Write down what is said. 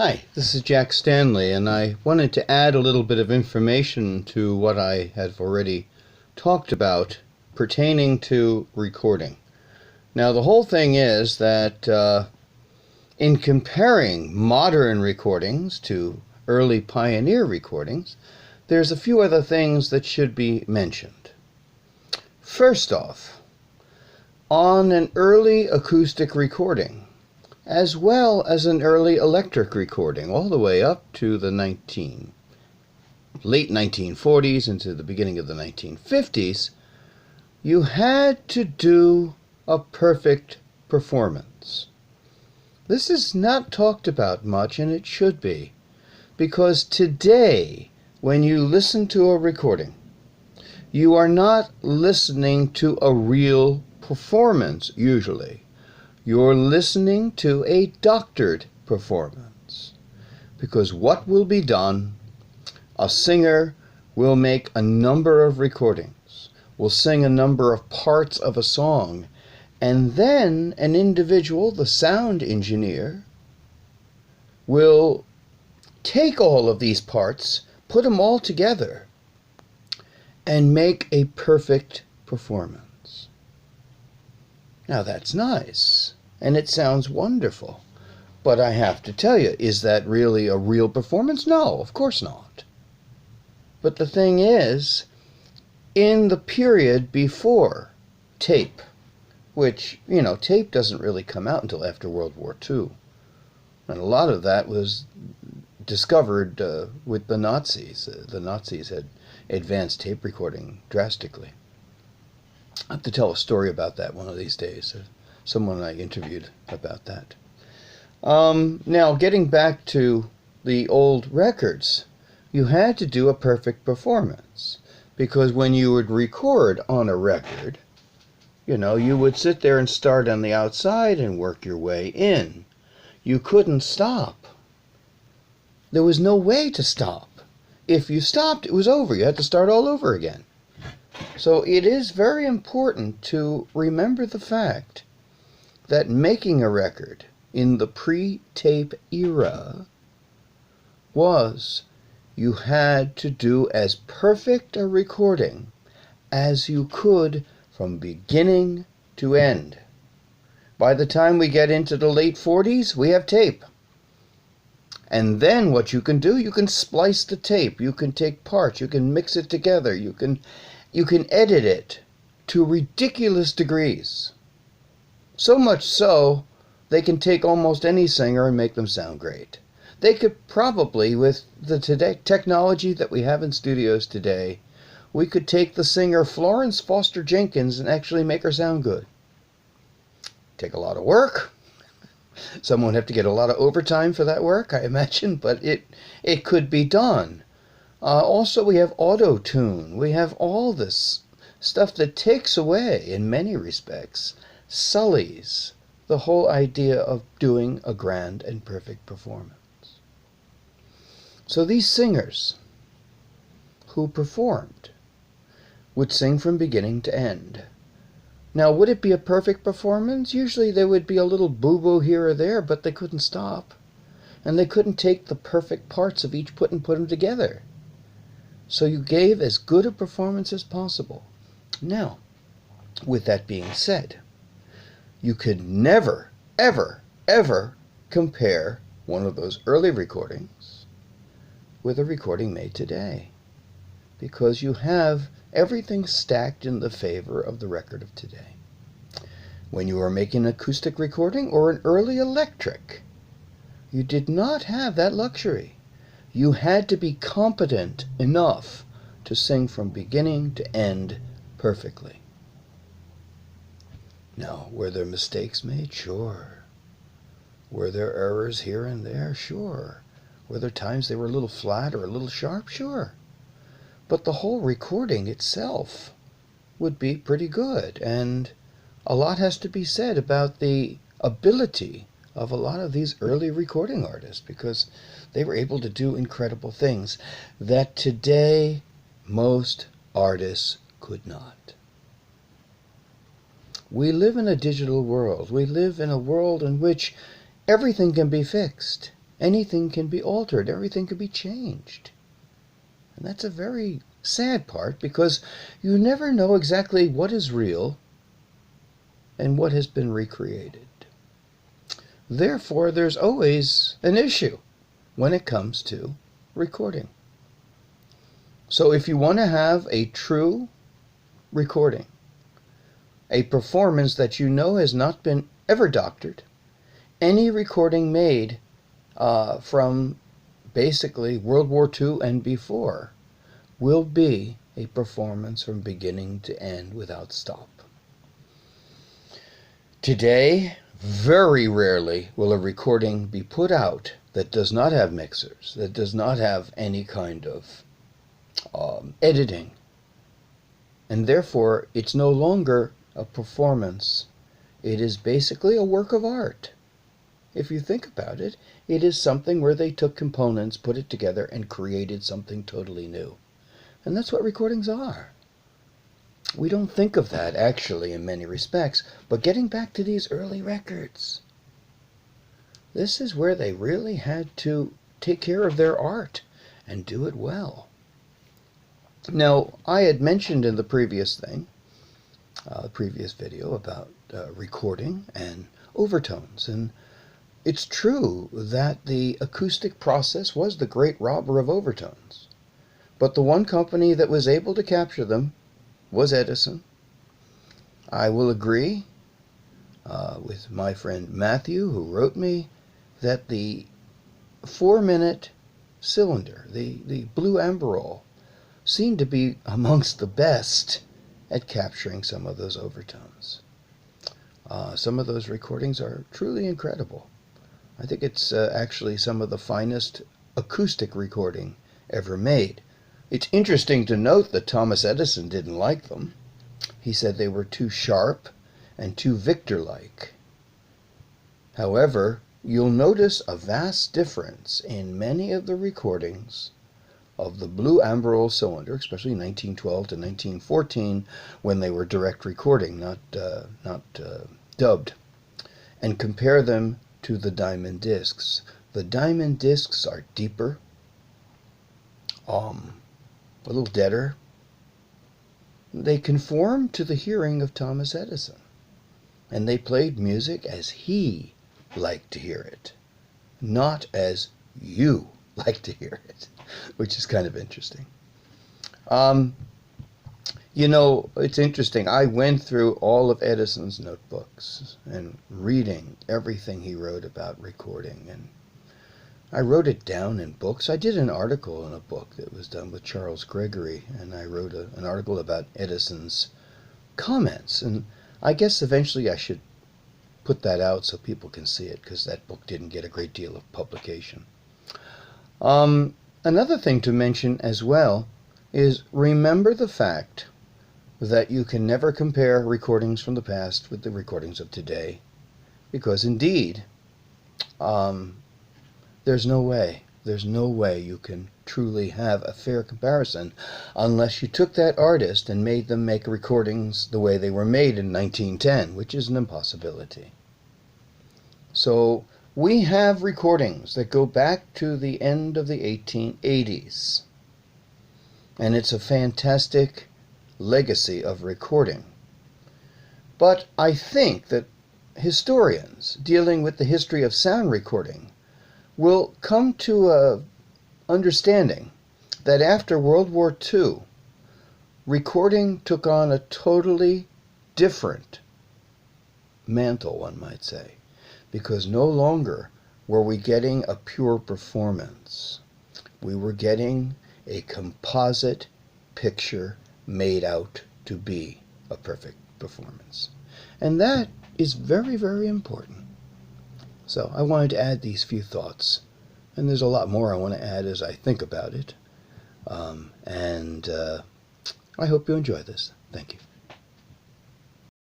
Hi, this is Jack Stanley, and I wanted to add a little bit of information to what I have already talked about pertaining to recording. Now, the whole thing is that in comparing modern recordings to early pioneer recordings, there's a few other things that should be mentioned. First off, on an early acoustic recording, as well as an early electric recording, all the way up to the late 1940s into the beginning of the 1950s, you had to do a perfect performance. This is not talked about much, and it should be, because today, when you listen to a recording, you are not listening to a real performance, usually. You're listening to a doctored performance. Because what will be done, a singer will make a number of recordings, will sing a number of parts of a song, and then an individual, the sound engineer, will take all of these parts, put them all together, and make a perfect performance. Now that's nice, and it sounds wonderful. But I have to tell you, is that really a real performance? No, of course not. But the thing is, in the period before tape, which, tape doesn't really come out until after World War II. And a lot of that was discovered with the Nazis. The Nazis had advanced tape recording drastically. I have to tell a story about that one of these days. Someone I interviewed about that. Now, getting back to the old records, you had to do a perfect performance, because when you would record on a record, you would sit there and start on the outside and work your way in. You couldn't stop. There was no way to stop. If you stopped, it was over. You had to start all over again. So it is very important to remember the fact that making a record in the pre-tape era was you had to do as perfect a recording as you could from beginning to end. By the time we get into the late 40s, we have tape. And then what you can do, you can splice the tape. You can take parts. You can mix it together. You can edit it to ridiculous degrees. So much so, they can take almost any singer and make them sound great. They could probably, with the technology that we have in studios today, we could take the singer Florence Foster Jenkins and actually make her sound good. Take a lot of work. Someone would have to get a lot of overtime for that work, I imagine, but it could be done. Also, we have auto-tune. We have all this stuff that takes away, in many respects, sullies the whole idea of doing a grand and perfect performance. So these singers who performed would sing from beginning to end. Now, would it be a perfect performance? Usually there would be a little boo-boo here or there, but they couldn't stop. And they couldn't take the perfect parts of each and put them together. So you gave as good a performance as possible. Now, with that being said, you could never, ever, ever compare one of those early recordings with a recording made today, because you have everything stacked in the favor of the record of today. When you were making an acoustic recording or an early electric, you did not have that luxury. You had to be competent enough to sing from beginning to end perfectly. Now, were there mistakes made? Sure. Were there errors here and there? Sure. Were there times they were a little flat or a little sharp? Sure. But the whole recording itself would be pretty good, and a lot has to be said about the ability of a lot of these early recording artists, because they were able to do incredible things that today most artists could not. We live in a digital world. We live in a world in which everything can be fixed. anything can be altered, everything can be changed. And that's a very sad part, because you never know exactly what is real and what has been recreated. Therefore, there's always an issue when it comes to recording. So if you want to have a true recording, a performance that you know has not been ever doctored, any recording made from basically World War II and before will be a performance from beginning to end without stop. Today, very rarely will a recording be put out that does not have mixers, that does not have any kind of editing. And therefore, it's no longer a performance. It is basically a work of art. If you think about it, it is something where they took components, put it together, and created something totally new. And that's what recordings are. We don't think of that, actually, in many respects. But getting back to these early records, this is where they really had to take care of their art and do it well. Now, I had mentioned in the previous video about recording and overtones. And it's true that the acoustic process was the great robber of overtones. But the one company that was able to capture them was Edison. I will agree with my friend Matthew, who wrote me, that the 4-minute cylinder, the blue amberol, seemed to be amongst the best at capturing some of those overtones. Some of those recordings are truly incredible. I think it's actually some of the finest acoustic recording ever made. It's interesting to note that Thomas Edison didn't like them. He said they were too sharp and too Victor-like. However, you'll notice a vast difference in many of the recordings of the blue amberol cylinder, especially 1912 to 1914, when they were direct recording, not dubbed, and compare them to the diamond discs. The diamond discs are deeper, a little deader. They conform to the hearing of Thomas Edison, and they played music as he liked to hear it, not as you like to hear it, which is kind of interesting. You know, it's interesting. I went through all of Edison's notebooks and reading everything he wrote about recording, and I wrote it down in books. I did an article in a book that was done with Charles Gregory, and I wrote an article about Edison's comments, and I guess eventually I should put that out so people can see it, because that book didn't get a great deal of publication. Another thing to mention as well is, remember the fact that you can never compare recordings from the past with the recordings of today, because indeed, there's no way you can truly have a fair comparison unless you took that artist and made them make recordings the way they were made in 1910, which is an impossibility. So we have recordings that go back to the end of the 1880s, and it's a fantastic legacy of recording. But I think that historians dealing with the history of sound recording will come to a understanding that after World War II, recording took on a totally different mantle, one might say, because no longer were we getting a pure performance. We were getting a composite picture made out to be a perfect performance. And that is very, very important. So I wanted to add these few thoughts. And there's a lot more I want to add as I think about it. I hope you enjoy this. Thank you.